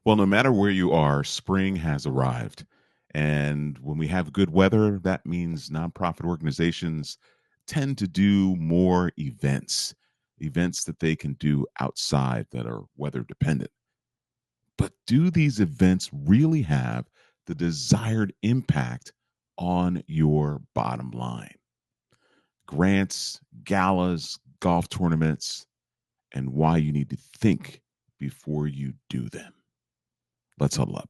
Well, no matter where you are, spring has arrived. And when we have good weather, that means nonprofit organizations tend to do more events that they can do outside that are weather dependent. But do these events really have the desired impact on your bottom line? Grants, galas, golf tournaments, and why you need to think before you do them. Let's huddle up.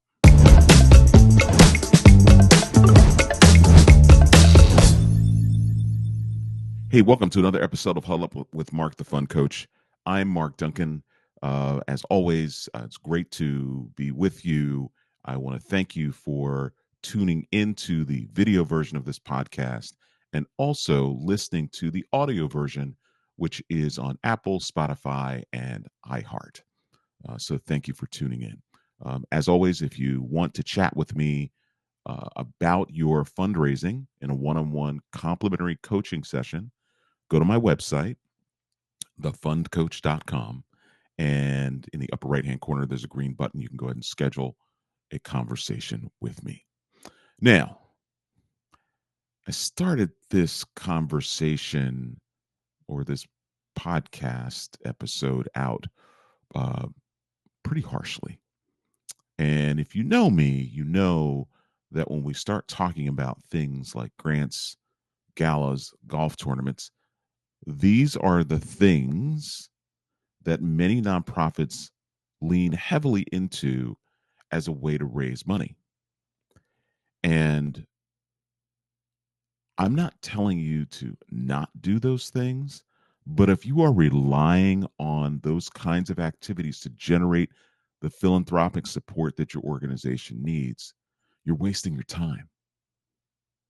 Hey, welcome to another episode of Huddle Up with Mark, the Fun Coach. I'm Mark Duncan. As always, it's great to be with you. I want to thank you for tuning into the video version of this podcast and also listening to the audio version, which is on Apple, Spotify, and iHeart. So thank you for tuning in. As always, if you want to chat with me about your fundraising in a one-on-one complimentary coaching session, go to my website, thefundcoach.com. And in the upper right hand corner, there's a green button. You can go ahead and schedule a conversation with me. Now, I started this conversation or this podcast episode out uh, pretty harshly. And if you know me, you know that when we start talking about things like grants, galas, golf tournaments, these are the things that many nonprofits lean heavily into as a way to raise money. And I'm not telling you to not do those things, but if you are relying on those kinds of activities to generate the philanthropic support that your organization needs, you're wasting your time.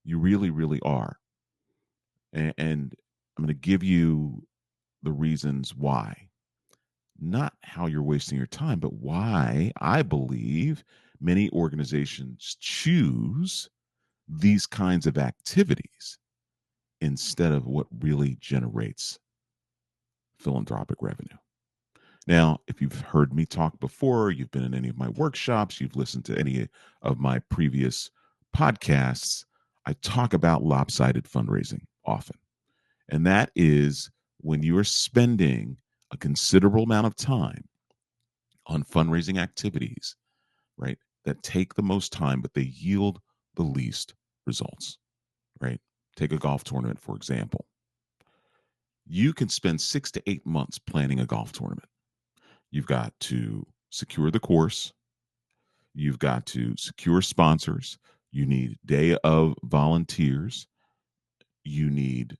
You really, really are. And I'm going to give you the reasons why. Not how you're wasting your time, but why I believe many organizations choose these kinds of activities instead of what really generates philanthropic revenue. Now, if you've heard me talk before, you've been in any of my workshops, you've listened to any of my previous podcasts, I talk about lopsided fundraising often. And that is when you are spending a considerable amount of time on fundraising activities, right, that take the most time, but they yield the least results, right? Take a golf tournament, for example. You can spend 6 to 8 months planning a golf tournament. You've got to secure the course, you've got to secure sponsors, you need day of volunteers, you need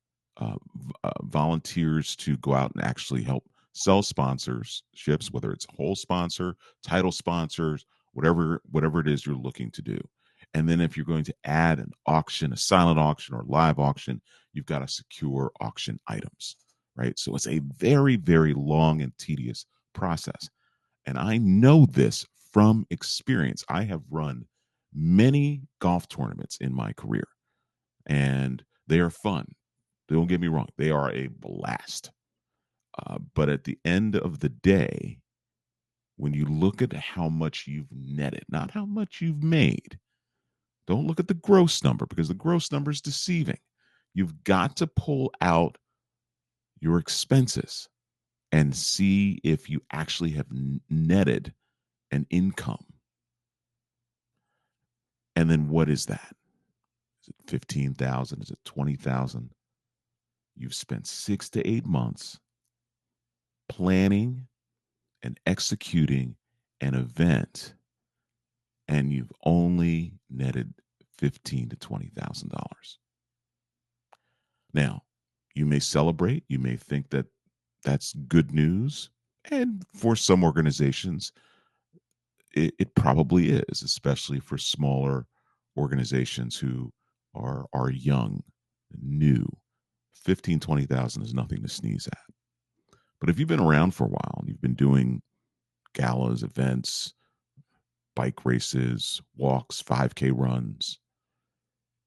volunteers to go out and actually help sell sponsorships, whether it's a whole sponsor, title sponsors, whatever it is you're looking to do. And then if you're going to add an auction, a silent auction or live auction, you've got to secure auction items, right? So it's a very, very long and tedious process. And I know this from experience. I have run many golf tournaments in my career, and they are fun. Don't get me wrong, they are a blast. But at the end of the day, when you look at how much you've netted, not how much you've made, don't look at the gross number because the gross number is deceiving. You've got to pull out your expenses and see if you actually have netted an income. And then what is that? Is it 15,000? Is it 20,000? You've spent 6 to 8 months planning and executing an event, and you've only netted $15,000 to $20,000. Now, you may celebrate, you may think that that's good news, and for some organizations, it probably is, especially for smaller organizations who are young, new. 15, 20,000 is nothing to sneeze at. But if you've been around for a while and you've been doing galas, events, bike races, walks, 5K runs,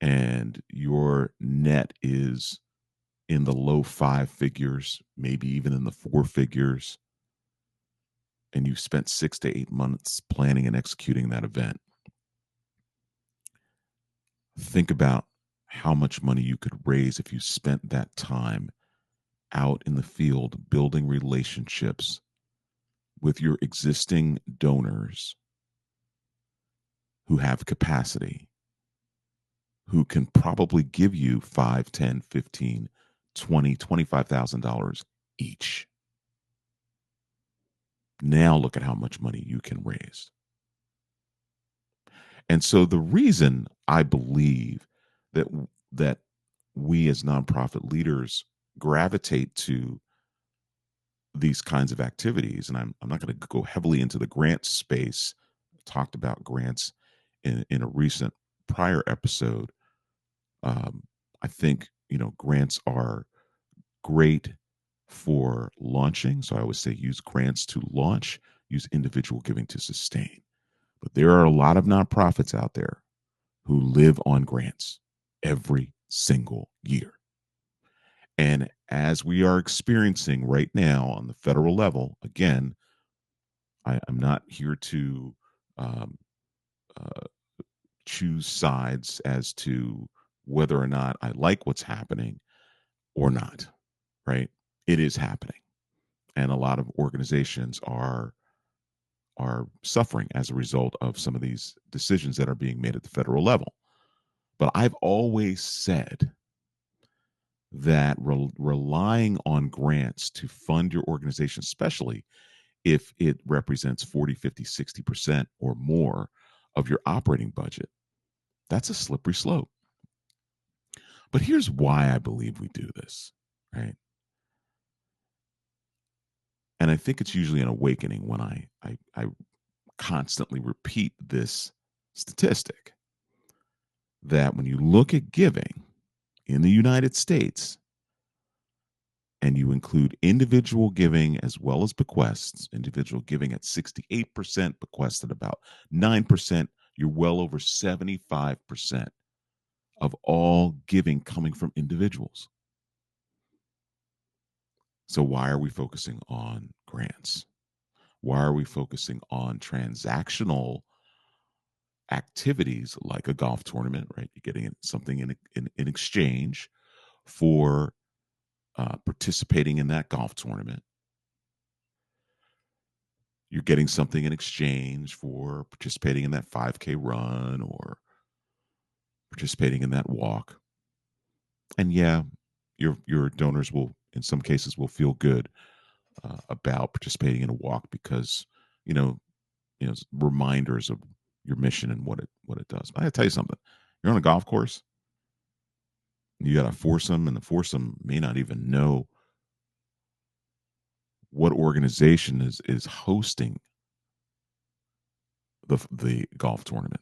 and your net is in the low five figures, maybe even in the four figures, and you spent 6 to 8 months planning and executing that event, think about how much money you could raise if you spent that time out in the field building relationships with your existing donors who have capacity, who can probably give you 5, 10, 15, 20, $25,000 each. Now look at how much money you can raise. And so the reason I believe that that we as nonprofit leaders gravitate to these kinds of activities, and I'm not going to go heavily into the grant space. Talked about grants in a recent prior episode. Um, I think grants are great for launching. So I always say use grants to launch, use individual giving to sustain. But there are a lot of nonprofits out there who live on grants every single year. And as we are experiencing right now on the federal level, again, I'm not here to um, uh, choose sides as to whether or not I like what's happening or not, right? It is happening. And a lot of organizations are suffering as a result of some of these decisions that are being made at the federal level. But I've always said that relying on grants to fund your organization, especially if it represents 40, 50, 60% or more of your operating budget, that's a slippery slope. But here's why I believe we do this, right? And I think it's usually an awakening when I constantly repeat this statistic that when you look at giving in the United States and you include individual giving as well as bequests, individual giving at 68%, bequests at about 9%, you're well over 75% of all giving coming from individuals. So, why are we focusing on grants? Why are we focusing on transactional activities like a golf tournament, right? You're getting something in exchange for participating in that golf tournament. You're getting something in exchange for participating in that 5K run or participating in that walk. And yeah, your donors will, in some cases, will feel good about participating in a walk because you know reminders of your mission and what it does. But I gotta tell you something. You're on a golf course. You got a foursome, and the foursome may not even know what organization is hosting the golf tournament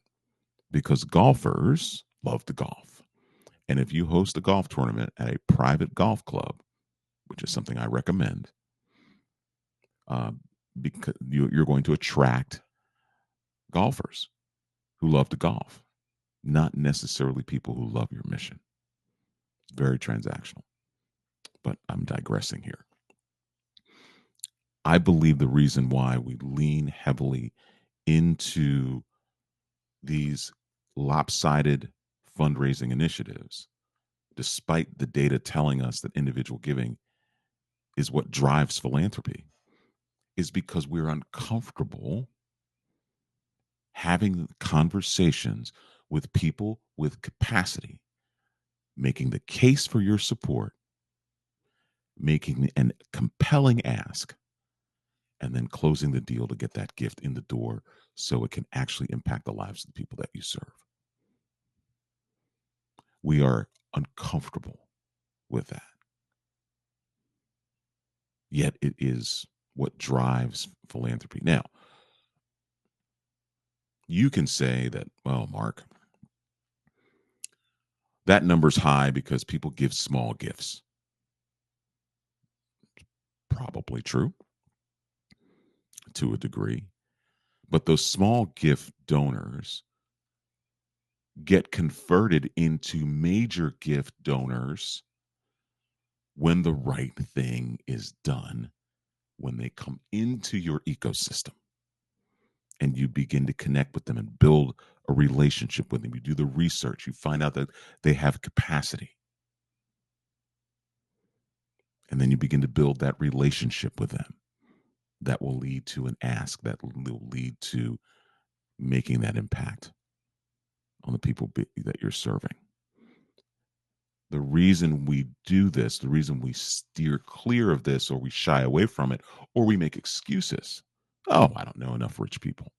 because golfers love to golf. And if you host a golf tournament at a private golf club, which is something I recommend, uh, because you're going to attract golfers who love to golf, not necessarily people who love your mission. It's very transactional, but I'm digressing here. I believe the reason why we lean heavily into these lopsided fundraising initiatives, despite the data telling us that individual giving is what drives philanthropy, is because we're uncomfortable having conversations with people with capacity, making the case for your support, making a compelling ask, and then closing the deal to get that gift in the door so it can actually impact the lives of the people that you serve. We are uncomfortable with that. Yet it is what drives philanthropy. Now, you can say that, well, Mark, that number's high because people give small gifts. Probably true to a degree. But those small gift donors get converted into major gift donors when the right thing is done when they come into your ecosystem and you begin to connect with them and build a relationship with them. You do the research, you find out that they have capacity. And then you begin to build that relationship with them that will lead to an ask, that will lead to making that impact on the people that you're serving. The reason we do this, the reason we steer clear of this, or we shy away from it, or we make excuses. Oh, I don't know enough rich people.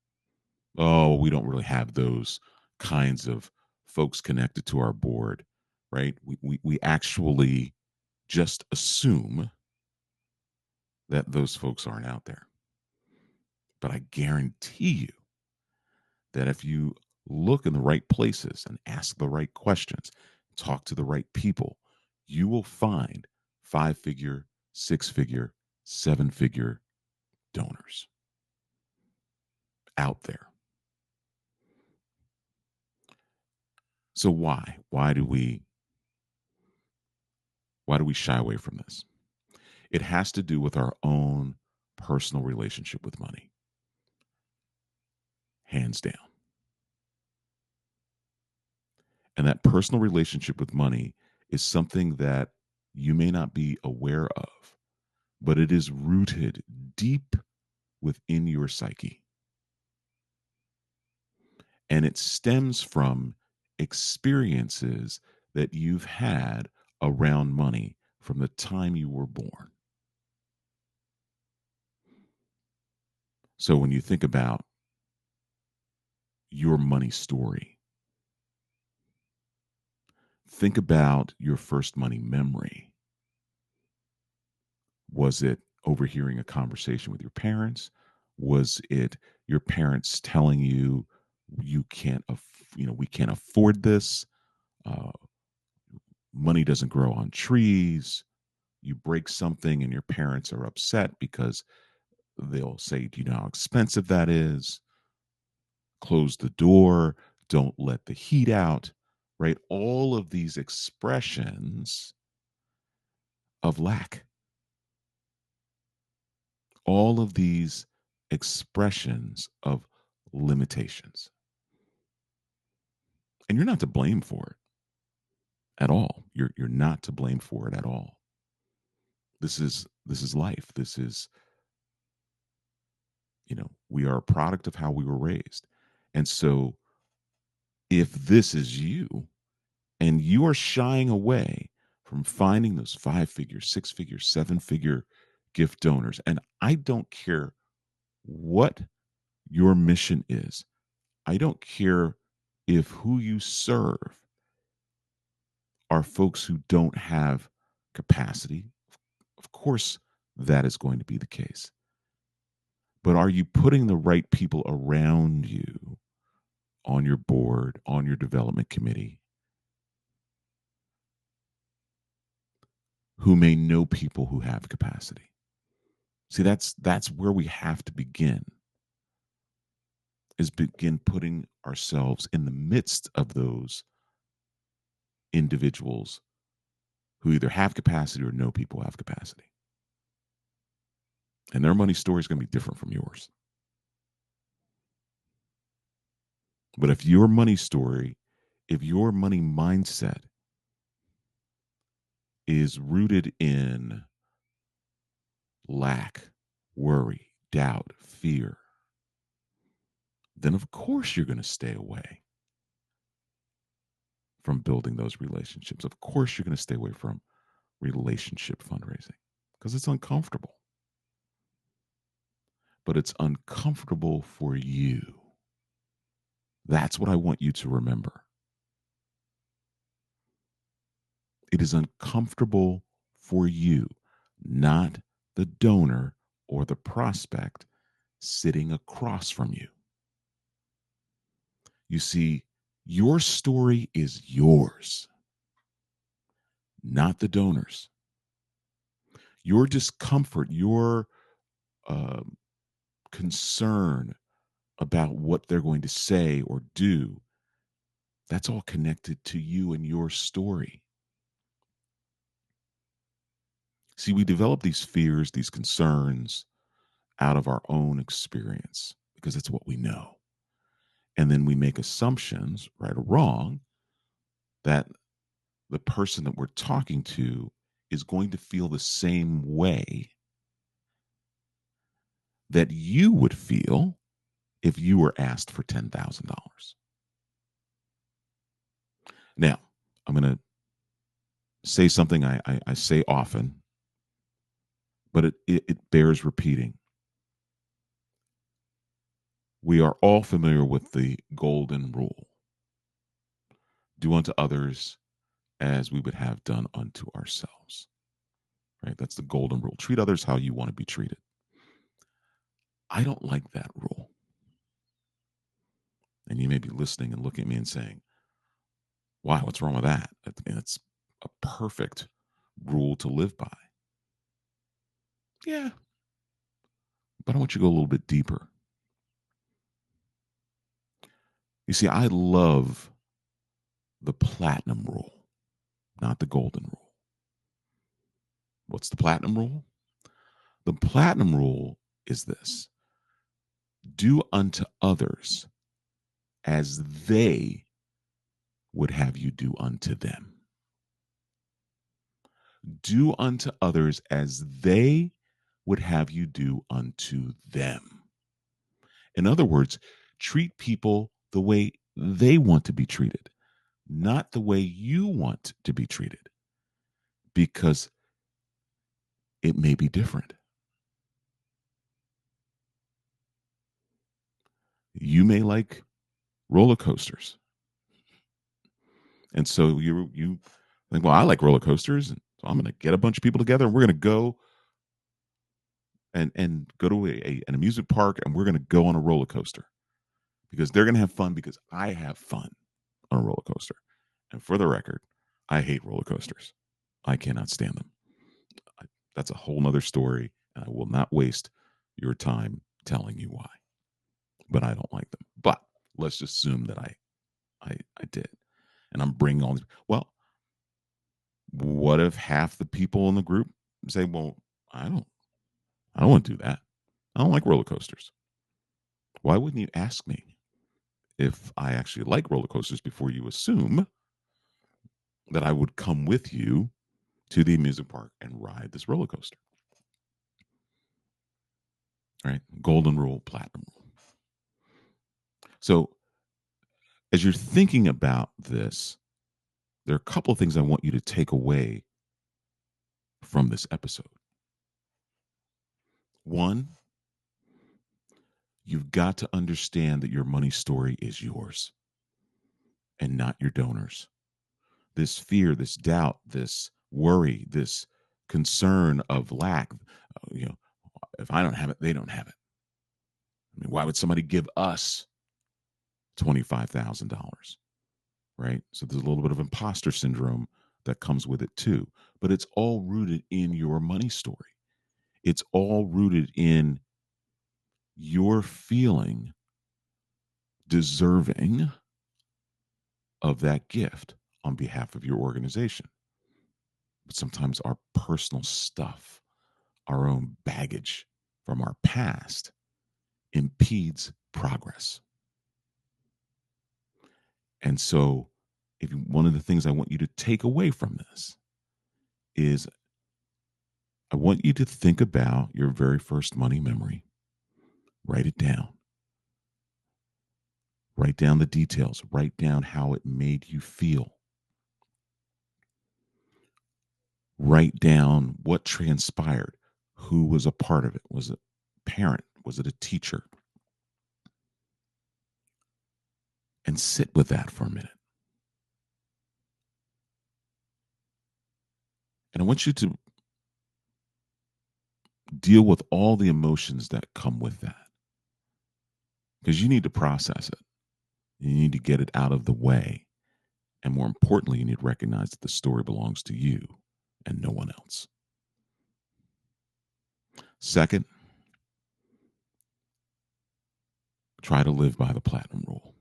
Oh, we don't really have those kinds of folks connected to our board, right? We actually just assume that those folks aren't out there. But I guarantee you that if you look in the right places and ask the right questions, talk to the right people, you will find 5-figure, 6-figure, 7-figure donors out there. So why? Why do we shy away from this? It has to do with our own personal relationship with money. Hands down. And that personal relationship with money is something that you may not be aware of, but it is rooted deep within your psyche. And it stems from experiences that you've had around money from the time you were born. So when you think about your money story, think about your first money memory. Was it overhearing a conversation with your parents? Was it your parents telling you you can't, we can't afford this? Uh, Money doesn't grow on trees. You break something and your parents are upset because they'll say, "Do you know how expensive that is? Close the door. Don't let the heat out." Right? All of these expressions of lack, all of these expressions of limitations. And you're not to blame for it at all. You're not to blame for it at all. This is life. This is, we are a product of how we were raised. And so if this is you and you are shying away from finding those 5-figure, 6-figure, 7-figure gift donors, and I don't care what your mission is, I don't care if who you serve are folks who don't have capacity. Of course, that is going to be the case. But are you putting the right people around you on your board, on your development committee, who may know people who have capacity? See, that's where we have to begin. Is begin putting ourselves in the midst of those individuals who either have capacity or know people who have capacity. And their money story is going to be different from yours. But if your money story, if your money mindset is rooted in lack, worry, doubt, fear, then of course you're going to stay away from building those relationships. Of course you're going to stay away from relationship fundraising because it's uncomfortable. But it's uncomfortable for you. That's what I want you to remember. It is uncomfortable for you, not the donor or the prospect sitting across from you. You see, your story is yours, not the donor's. Your discomfort, your uh, concern about what they're going to say or do, that's all connected to you and your story. See, we develop these fears, these concerns, out of our own experience because it's what we know. And then we make assumptions, right or wrong, that the person that we're talking to is going to feel the same way that you would feel if you were asked for $10,000. Now, I'm going to say something I say often, but it bears repeating. We are all familiar with the golden rule: do unto others as we would have done unto ourselves. Right? That's the golden rule. Treat others how you want to be treated. I don't like that rule. And you may be listening and looking at me and saying, why? What's wrong with that? I mean, it's a perfect rule to live by. Yeah, but I want you to go a little bit deeper. You see, I love the platinum rule, not the golden rule. What's the platinum rule? The platinum rule is this: do unto others as they would have you do unto them. Do unto others as they would have you do unto them. In other words, treat people the way they want to be treated, not the way you want to be treated, because it may be different. You may like roller coasters. And so you think, well, I like roller coasters, and so I'm going to get a bunch of people together, and we're going to go and go to an amusement park, and we're going to go on a roller coaster because they're going to have fun because I have fun on a roller coaster. And for the record, I hate roller coasters. I cannot stand them. That's a whole nother story, and I will not waste your time telling you why. But I don't like them. But let's just assume that I did, and I'm bringing all these. Well, what if half the people in the group say, "Well, I don't, I don't want to do that. I don't like roller coasters." Why wouldn't you ask me if I actually like roller coasters before you assume that I would come with you to the amusement park and ride this roller coaster? Right? Golden rule, platinum rule. So, as you're thinking about this, there are a couple of things I want you to take away from this episode. One, you've got to understand that your money story is yours and not your donors. This fear, this doubt, this worry, this concern of lack, if I don't have it, they don't have it. I mean, why would somebody give us $25,000? Right? So there's a little bit of imposter syndrome that comes with it too. But it's all rooted in your money story. It's all rooted in your feeling deserving of that gift on behalf of your organization. But sometimes our personal stuff, our own baggage from our past impedes progress. And so, one of the things I want you to take away from this is I want you to think about your very first money memory. Write it down. Write down the details. Write down how it made you feel. Write down what transpired. Who was a part of it? Was it a parent? Was it a teacher? And sit with that for a minute. And I want you to deal with all the emotions that come with that, because you need to process it. You need to get it out of the way. And more importantly, you need to recognize that the story belongs to you and no one else. Second, try to live by the platinum rule.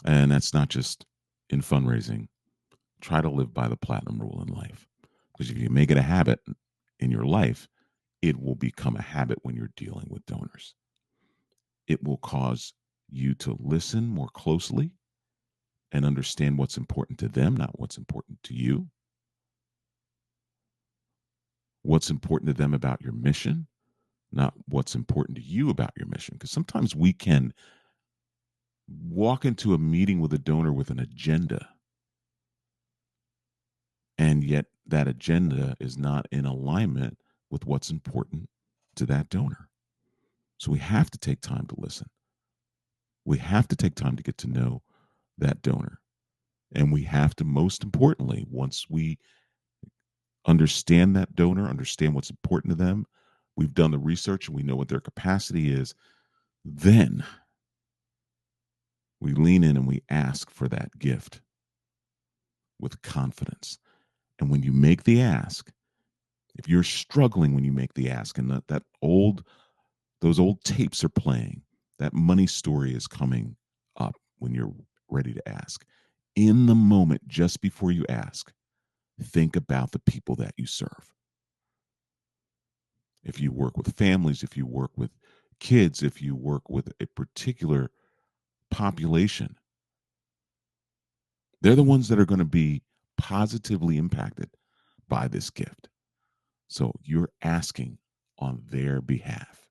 And that's not just in fundraising. Try to live by the platinum rule in life. Because if you make it a habit in your life, it will become a habit when you're dealing with donors. It will cause you to listen more closely and understand what's important to them, not what's important to you. What's important to them about your mission, not what's important to you about your mission. Because sometimes we can walk into a meeting with a donor with an agenda, and yet that agenda is not in alignment with what's important to that donor. So we have to take time to listen. We have to take time to get to know that donor. And we have to, most importantly, once we understand that donor, understand what's important to them, we've done the research and we know what their capacity is, then we lean in and we ask for that gift with confidence. And when you make the ask, if you're struggling when you make the ask and those old tapes are playing, that money story is coming up when you're ready to ask. In the moment, just before you ask, think about the people that you serve. If you work with families, if you work with kids, if you work with a particular population, they're the ones that are going to be positively impacted by this gift. So you're asking on their behalf.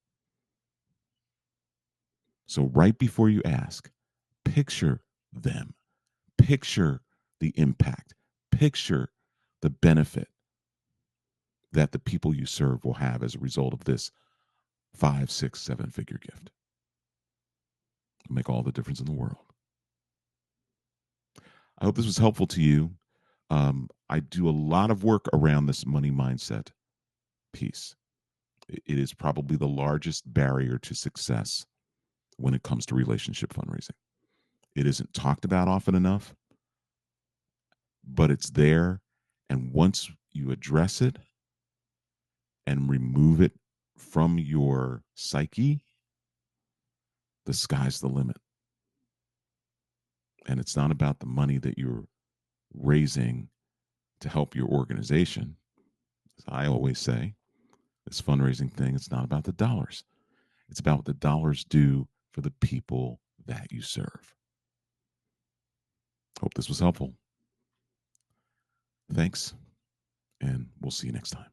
So right before you ask, picture them, picture the impact, picture the benefit that the people you serve will have as a result of this 5, 6, 7-figure gift. It'll make all the difference in the world. I hope this was helpful to you. I do a lot of work around this money mindset piece. It is probably the largest barrier to success when it comes to relationship fundraising. It isn't talked about often enough, but it's there. And once you address it and remove it from your psyche, the sky's the limit. And it's not about the money that you're raising to help your organization. As I always say, this fundraising thing, it's not about the dollars. It's about what the dollars do for the people that you serve. Hope this was helpful. Thanks, and we'll see you next time.